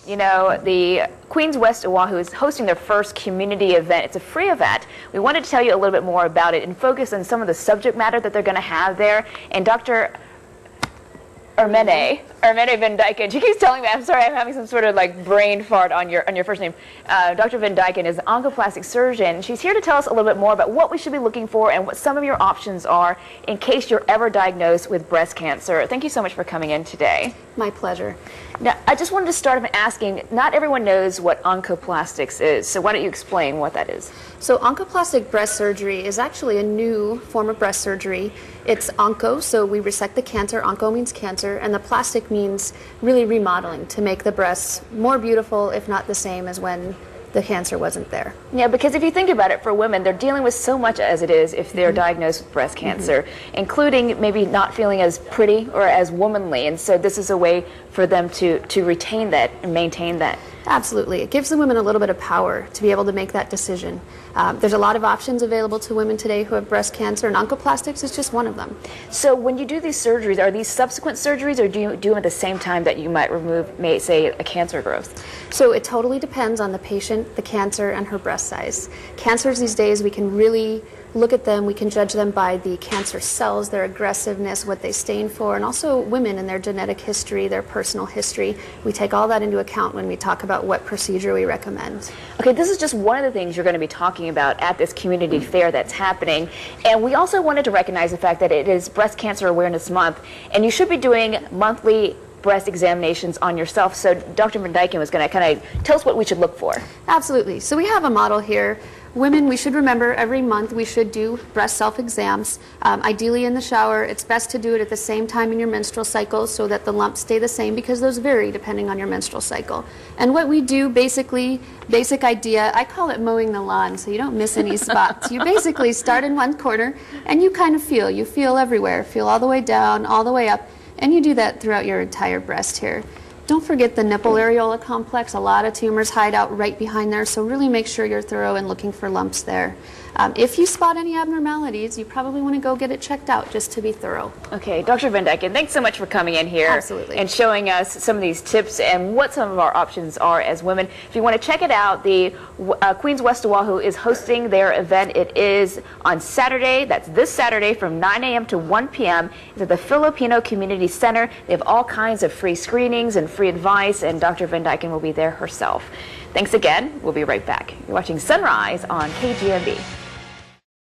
You know, the Queens West Oahu is hosting their first community event. It's a free event. We wanted to tell you a little bit more about it and focus on some of the subject matter that they're going to have there. And Dr. Irminne Van Dyken. She keeps telling me, I'm sorry, I'm having some sort of like brain fart on your first name. Dr. Van Dyken is an oncoplastic surgeon. She's here to tell us a little bit more about what we should be looking for and what some of your options are in case you're ever diagnosed with breast cancer. Thank you so much for coming in today. My pleasure. Now, I just wanted to start off asking, not everyone knows what oncoplastics is, so why don't you explain what that is? So oncoplastic breast surgery is actually a new form of breast surgery. It's onco, so we resect the cancer. Onco means cancer, and the plastic means really remodeling to make the breasts more beautiful, if not the same as when the cancer wasn't there. Yeah, because if you think about it, for women, they're dealing with so much as it is if they're diagnosed with breast cancer, including maybe not feeling as pretty or as womanly, and so this is a way for them to retain that and maintain that. Absolutely. It gives the women a little bit of power to be able to make that decision. There's a lot of options available to women today who have breast cancer, and oncoplastics is just one of them. So when you do these surgeries, are these subsequent surgeries, or do you do them at the same time that you might remove, say, a cancer growth? So it totally depends on the patient, the cancer, and her breast size. Cancers these days, we can really look at them, we can judge them by the cancer cells, their aggressiveness, what they stain for, and also women and their genetic history, their personal history. We take all that into account when we talk about what procedure we recommend. Okay, this is just one of the things you're going to be talking about at this community fair that's happening. And we also wanted to recognize the fact that it is Breast Cancer Awareness Month, and you should be doing monthly breast examinations on yourself. So Dr. Van Dyken was going to kind of tell us what we should look for. Absolutely. So we have a model here. Women, we should remember every month we should do breast self-exams. Ideally in the shower. It's best to do it at the same time in your menstrual cycle so that the lumps stay the same, because those vary depending on your menstrual cycle. And what we do, basically, basic idea, I call it mowing the lawn so you don't miss any spots. You basically start in one corner and you kind of feel. You feel everywhere. Feel all the way down, all the way up. And you do that throughout your entire breast here. Don't forget the nipple areola complex. A lot of tumors hide out right behind there, so really make sure you're thorough and looking for lumps there. If you spot any abnormalities, you probably want to go get it checked out just to be thorough. Okay, Dr. Van Dyken, thanks so much for coming in here. Absolutely. And showing us some of these tips and what some of our options are as women. If you want to check it out, the Queens West Oahu is hosting their event. It is on Saturday. That's this Saturday from 9 a.m. to 1 p.m. It's at the Filipino Community Center. They have all kinds of free screenings and free advice, and Dr. Van Dyken will be there herself. Thanks again. We'll be right back. You're watching Sunrise on KGMB.